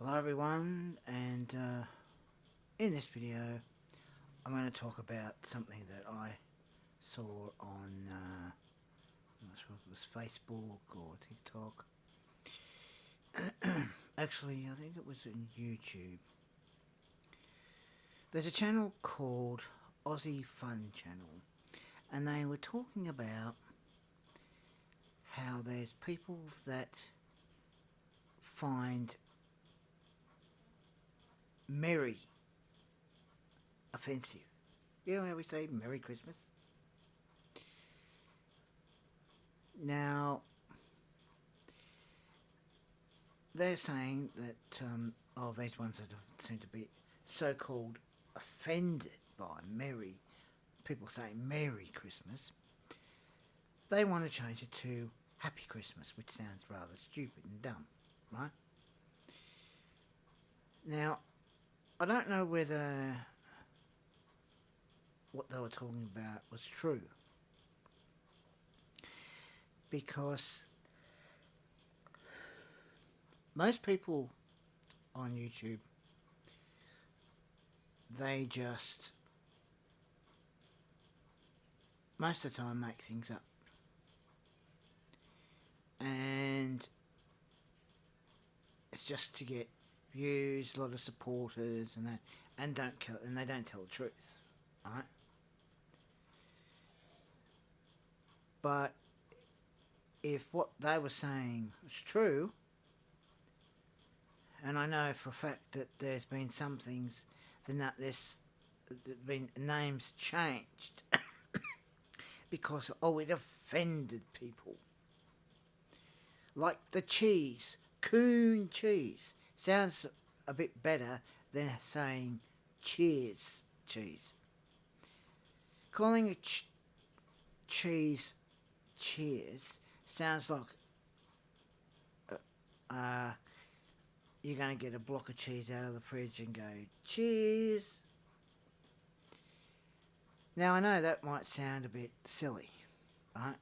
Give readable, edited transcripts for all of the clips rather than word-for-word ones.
Hello everyone, and in this video I'm going to talk about something that I saw on, I'm not sure if it was Facebook or TikTok. Actually, I think it was in YouTube. There's a channel called Aussie Fun Channel, and they were talking about how there's people that find merry offensive. You know how we say Merry Christmas? Now, they're saying that, these ones that seem to be so-called offended by people saying Merry Christmas, they want to change it to Happy Christmas, which sounds rather stupid and dumb, right? Now, I don't know whether what they were talking about was true, because most people on YouTube, they just most of the time make things up, and it's just to get views, a lot of supporters, and that, and they don't tell the truth, right? But if what they were saying was true, and I know for a fact that there's been some things that there's been names changed because it offended people. Like the cheese, Coon cheese, sounds a bit better than saying cheers cheese. Calling a cheese cheers sounds like you're going to get a block of cheese out of the fridge and go, cheers. Now, I know that might sound a bit silly, right?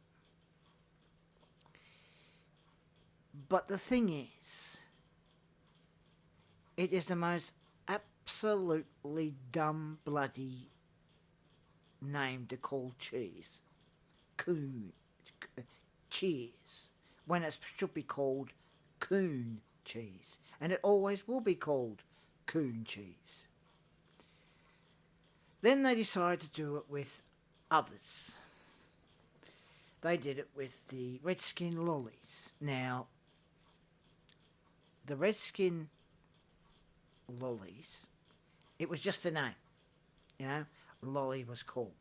But the thing is, it is the most absolutely dumb bloody name to call cheese. Coon. Cheese. When it should be called coon cheese. And it always will be called coon cheese. Then they decided to do it with others. They did it with the Redskin lollies. Now, the Redskin lollies, it was just a name. You know, lolly was called.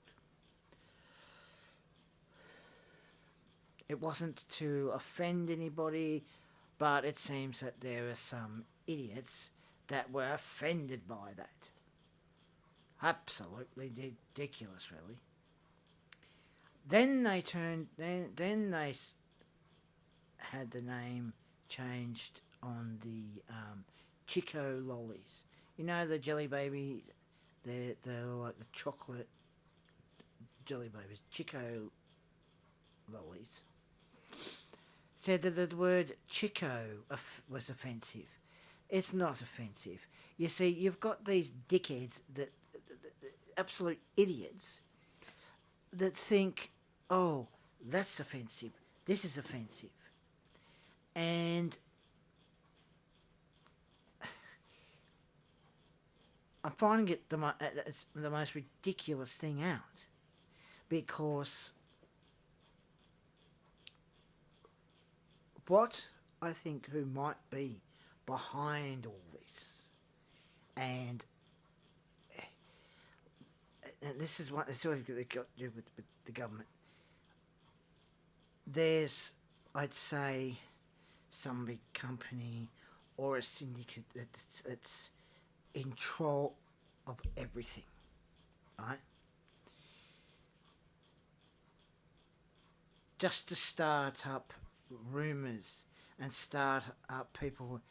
It wasn't to offend anybody, but it seems that there are some idiots that were offended by that. Absolutely ridiculous, really. Then they had the name changed on the Chico lollies. You know, the jelly babies, they're like the chocolate jelly babies, Chico lollies. Said that the word Chico was offensive. It's not offensive. You see, you've got these dickheads, that absolute idiots, that think, oh, that's offensive, this is offensive. And I'm finding it it's the most ridiculous thing out, because what I think who might be behind all this, and this is what it's all got to do with the government. There's, I'd say, some big company or a syndicate that's in control of everything, right? Just to start up rumours and start up people,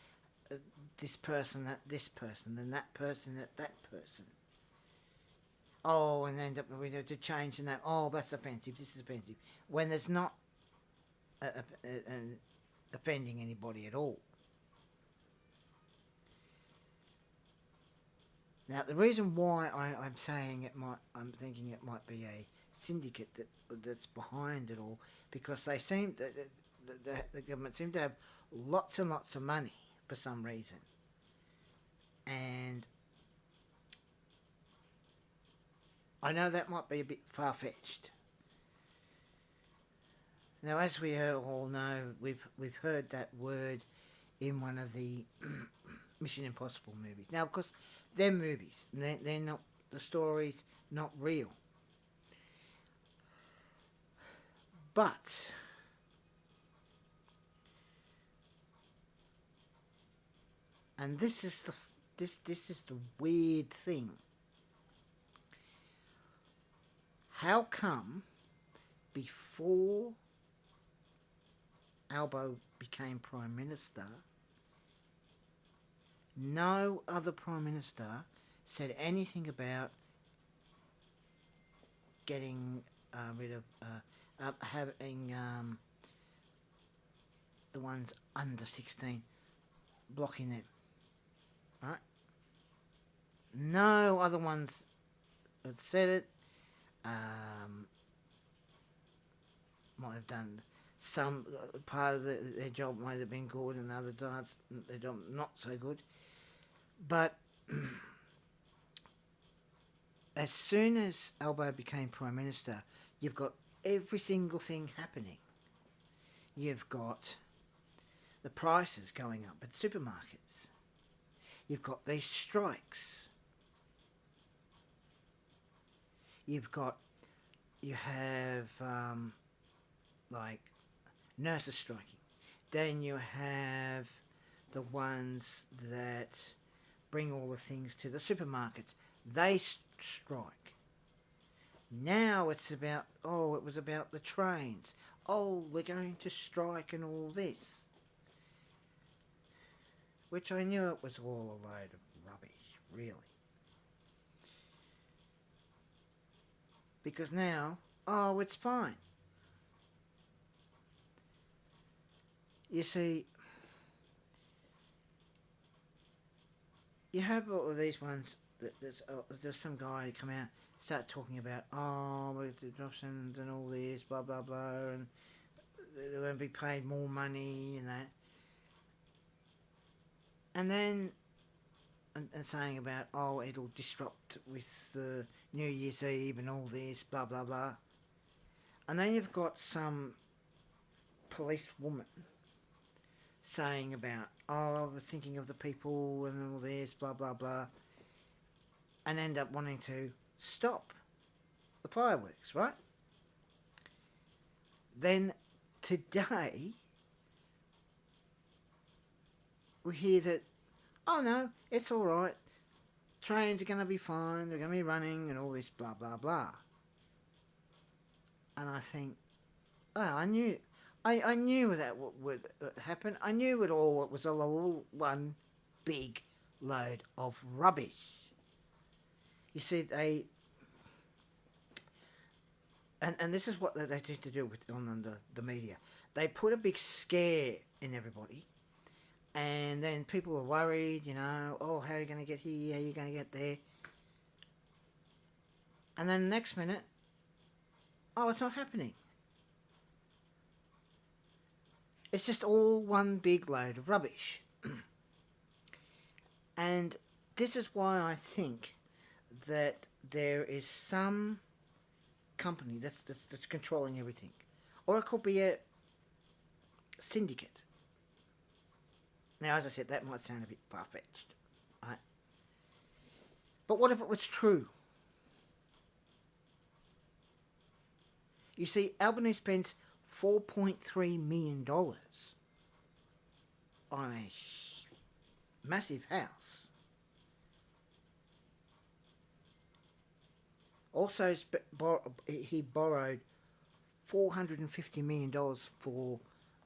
this person at this person, and that person at that person. Oh, and end up we have to change and that. Oh, that's offensive. This is offensive. When there's not offending anybody at all. Now, the reason why I'm saying I'm thinking it might be a syndicate that's behind it all, because they seem the government seem to have lots and lots of money for some reason, and I know that might be a bit far fetched. Now, as we all know, we've heard that word in one of the Mission Impossible movies. Now, of course, they're movies. They're not, the story's not real. But and this is the weird thing. How come before Albo became Prime Minister, no other Prime Minister said anything about getting rid of having the ones under 16, blocking them, right? No other ones had said it. Might have done some part of their job might have been good, and other parts their job not so good. But as soon as Albo became Prime Minister, you've got every single thing happening. You've got the prices going up at supermarkets. You've got these strikes. You have like nurses striking. Then you have the ones that bring all the things to the supermarkets. They strike. Now it's about, it was about the trains. Oh, we're going to strike and all this. Which I knew it was all a load of rubbish, really. Because now, it's fine. You see, you have all of these ones. There's some guy who come out, start talking about, with the adoptions and all this, blah, blah, blah, and they're going to be paid more money and that. And then, and saying about, it'll disrupt with the New Year's Eve and all this, blah, blah, blah. And then you've got some police woman saying about, we're thinking of the people and all this, blah, blah, blah. And end up wanting to stop the fireworks, right? Then today, we hear that, no, it's all right. Trains are going to be fine. They're going to be running and all this, blah, blah, blah. And I think, I knew that would happen. I knew it was all one big load of rubbish. You see, and this is what they tend to do on the media. They put a big scare in everybody, and then people are worried, how are you going to get here, how are you going to get there? And then the next minute, it's not happening. It's just all one big load of rubbish. And this is why I think that there is some company that's controlling everything. Or it could be a syndicate. Now, as I said, that might sound a bit far-fetched, right? But what if it was true? You see, Albany spends $4.3 million on a massive house. Also, he borrowed $450 million for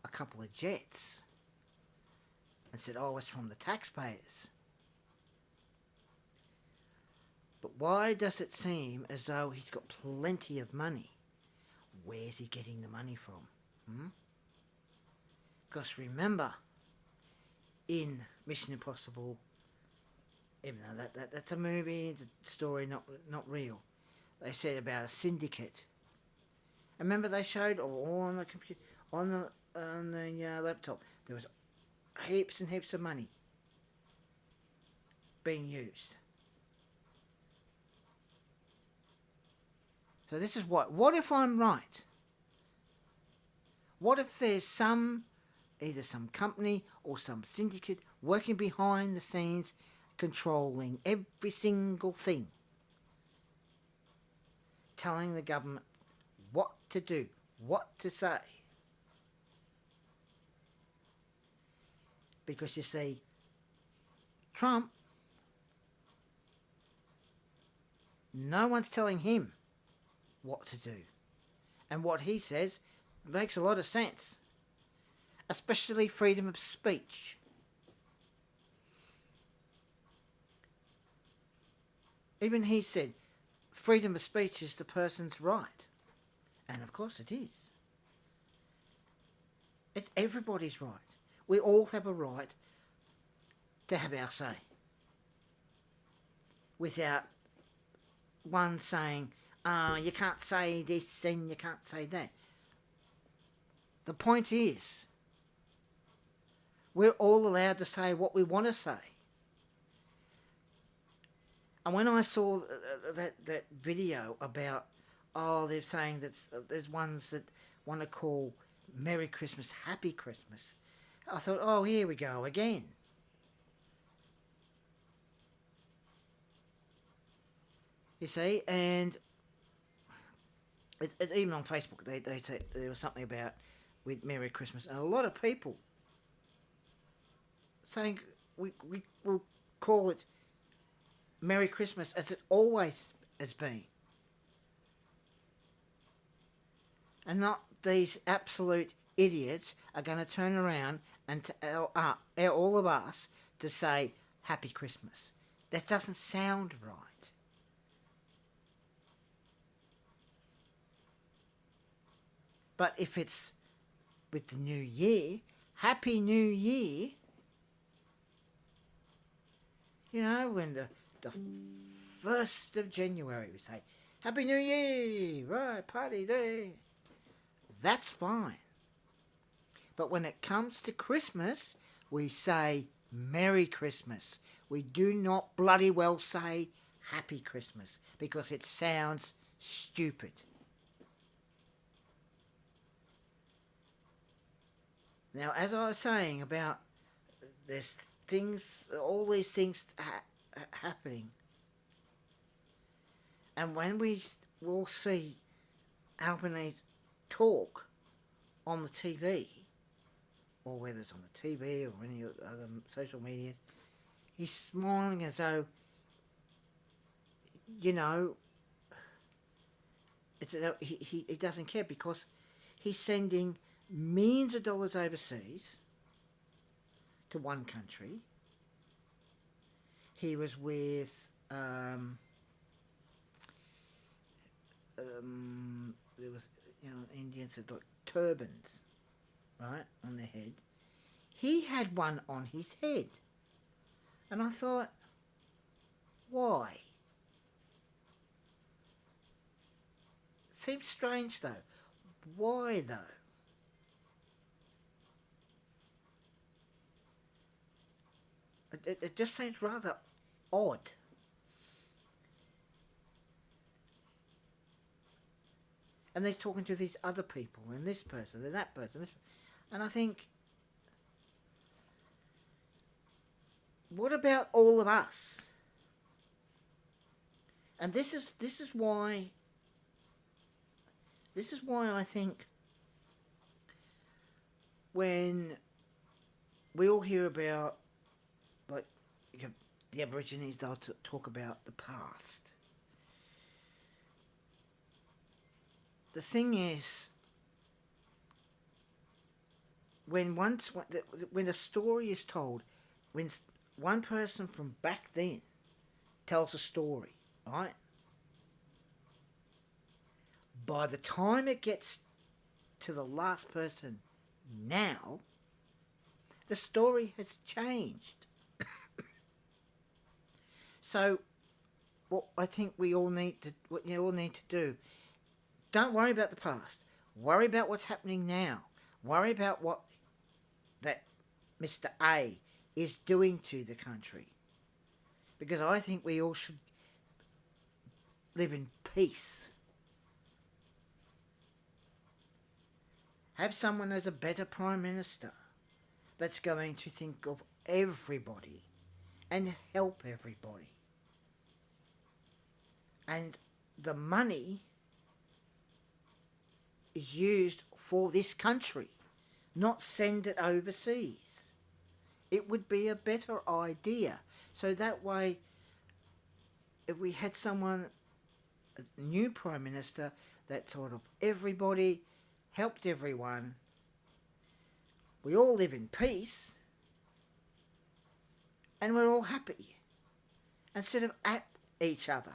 a couple of jets and said, it's from the taxpayers. But why does it seem as though he's got plenty of money? Where's he getting the money from? Because remember, in Mission Impossible even though that's a movie, it's a story, not real. They said about a syndicate. And remember they showed all on the computer, on the laptop. There was heaps and heaps of money being used. So this is what if I'm right? What if there's either some company or some syndicate working behind the scenes, controlling every single thing, telling the government what to do, what to say? Because you see, Trump, no one's telling him what to do. And what he says makes a lot of sense. Especially freedom of speech. Even he said, freedom of speech is the person's right. And of course it is. It's everybody's right. We all have a right to have our say. Without one saying, you can't say this and you can't say that. The point is, we're all allowed to say what we want to say. And when I saw that video about, they're saying that there's ones that want to call Merry Christmas Happy Christmas, I thought, here we go again. You see, and even on Facebook, they said there was something about with Merry Christmas, and a lot of people saying we will call it Merry Christmas as it always has been. And not these absolute idiots are going to turn around and tell all of us to say Happy Christmas. That doesn't sound right. But if it's with the New Year, Happy New Year, when the 1st of January we say, Happy New Year, right, party day. That's fine. But when it comes to Christmas, we say Merry Christmas. We do not bloody well say Happy Christmas because it sounds stupid. Now, as I was saying about there's things, all these things happening. And when we will see Albanese talk on the TV, or whether it's on the TV or any other social media, he's smiling as though, he doesn't care because he's sending millions of dollars overseas to one country. He was with there was Indians had like turbans, right, on their head. He had one on his head, and I thought, why? Seems strange though. Why though? It just seems rather odd. And they're talking to these other people, and this person, and that person, and I think, what about all of us? And this is why I think when we all hear about, like, the Aborigines, they'll talk about the past. The thing is, when the story is told, when one person from back then tells a story, right? By the time it gets to the last person now, the story has changed. So what I think what you all need to do, don't worry about the past. Worry about what's happening now. Worry about what that Mr. A is doing to the country. Because I think we all should live in peace. Have someone as a better Prime Minister that's going to think of everybody and help everybody. And the money is used for this country, not send it overseas. It would be a better idea. So that way, if we had someone, a new Prime Minister, that thought of everybody, helped everyone, we all live in peace, and we're all happy, instead of at each other,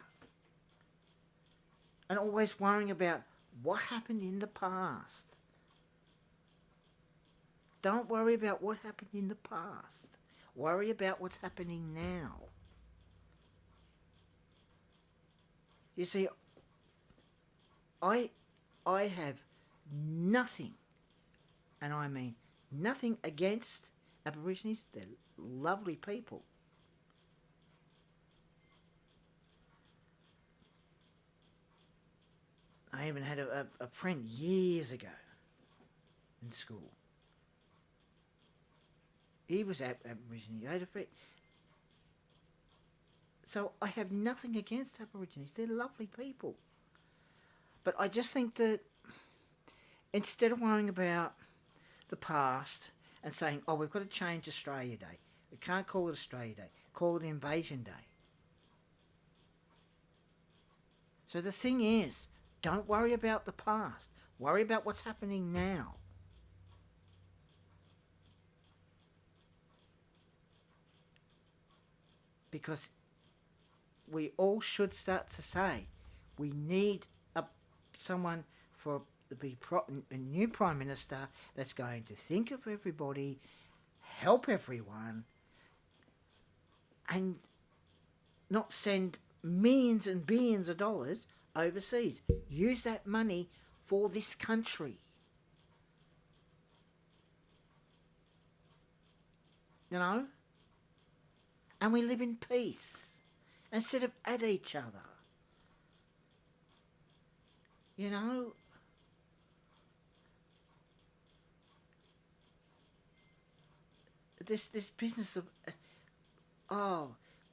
and always worrying about what happened in the past. Don't worry about what happened in the past. Worry about what's happening now. You see, I have nothing, and I mean nothing against Aborigines. They're lovely people. I even had a friend years ago in school. He was Aborigine. I had a friend. So I have nothing against Aborigines. They're lovely people. But I just think that instead of worrying about the past and saying, oh, we've got to change Australia Day. We can't call it Australia Day. Call it Invasion Day. So the thing is, don't worry about the past. Worry about what's happening now. Because we all should start to say, we need someone to be a new Prime Minister that's going to think of everybody, help everyone, and not send millions and billions of dollars overseas. Use that money for this country. You know? And we live in peace instead of at each other. You know? This business of,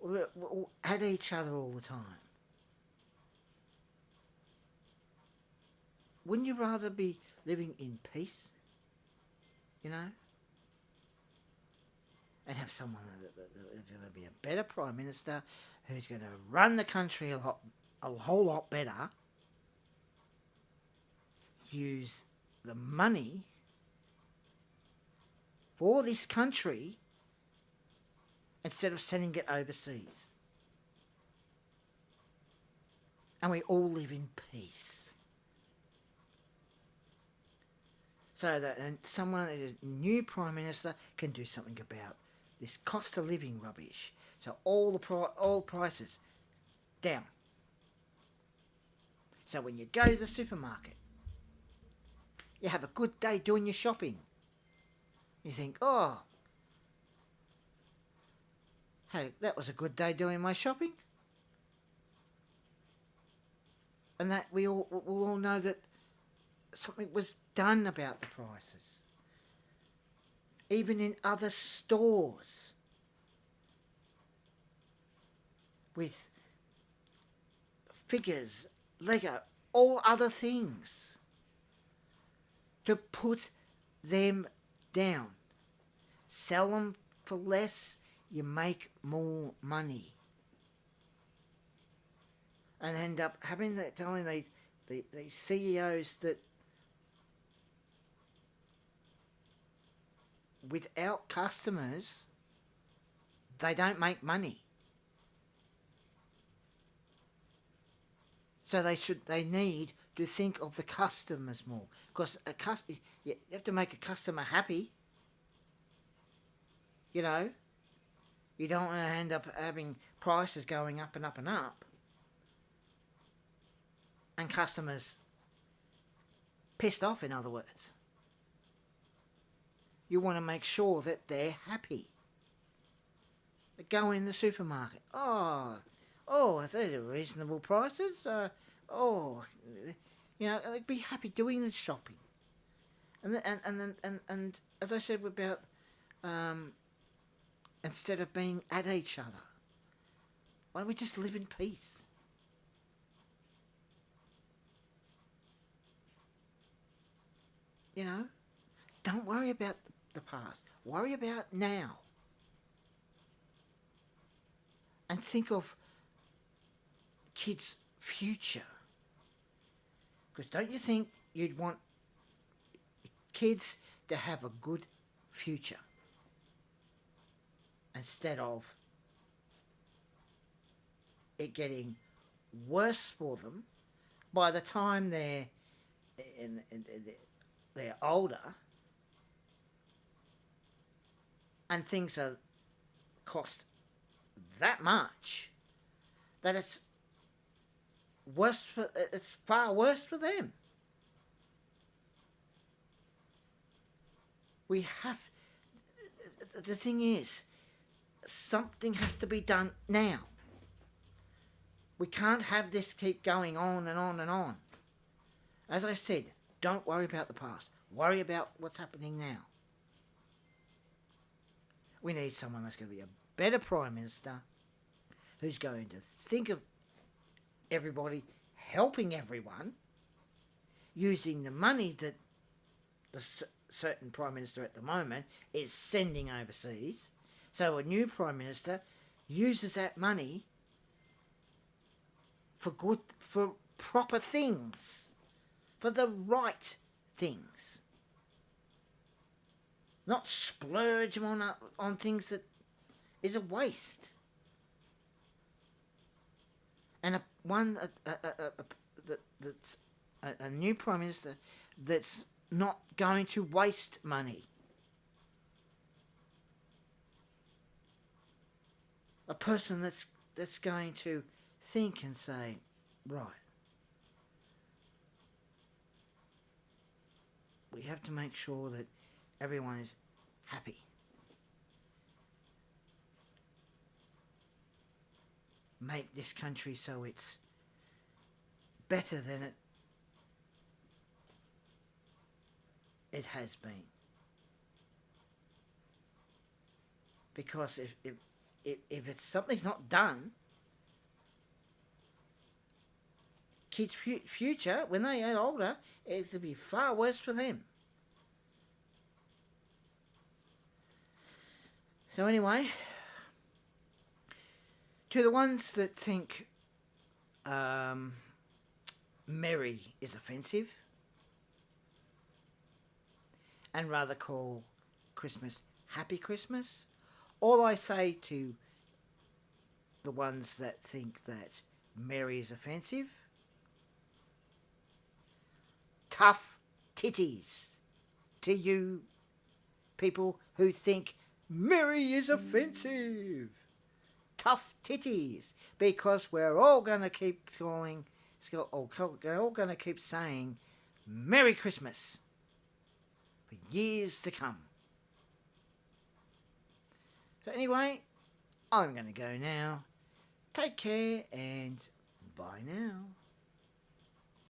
we're all at each other all the time. Wouldn't you rather be living in peace? You know? And have someone that's going to be a better Prime Minister, who's going to run the country a whole lot better, use the money for this country instead of sending it overseas. And we all live in peace. So that someone, a new Prime Minister, can do something about this cost of living rubbish. So all prices down. So when you go to the supermarket, you have a good day doing your shopping. You think, oh, hey, that was a good day doing my shopping. And that we'll all know that something was done about the prices. Even in other stores. With figures, Lego, all other things. To put them down. Sell them for less, you make more money. And end up telling these CEOs that without customers, they don't make money. So they need to think of the customers more, because you have to make a customer happy. You know, You don't want to end up having prices going up and up and up, and customers pissed off, in other words. You want to make sure that they're happy. They go in the supermarket. Oh, these are reasonable prices. They'd be happy doing the shopping. And as I said about, instead of being at each other, why don't we just live in peace? You know, don't worry about the past. Worry about now. And think of kids' future. Because don't you think you'd want kids to have a good future instead of it getting worse for them by the time they're older and things are cost that much that it's far worse for them. The thing is, something has to be done now. We can't have this keep going on and on and on. As I said, don't worry about the past. Worry about what's happening now. We need someone that's going to be a better Prime Minister, who's going to think of everybody, helping everyone, using the money that the certain Prime Minister at the moment is sending overseas. So a new Prime Minister uses that money for proper things, for the right things. Not splurge on things that is a waste. And a new Prime Minister that's not going to waste money. A person that's going to think and say, right, we have to make sure that everyone is happy. Make this country so it's better than it has been. Because if something's not done, kids' future, when they get older, it'll be far worse for them. So anyway, to the ones that think merry is offensive and rather call Christmas Happy Christmas, all I say to the ones that think that merry is offensive, tough titties to you people who think merry is offensive. Tough titties, because we're all going to keep we're all going to keep saying Merry Christmas for years to come. So anyway, I'm going to go now. Take care and bye now.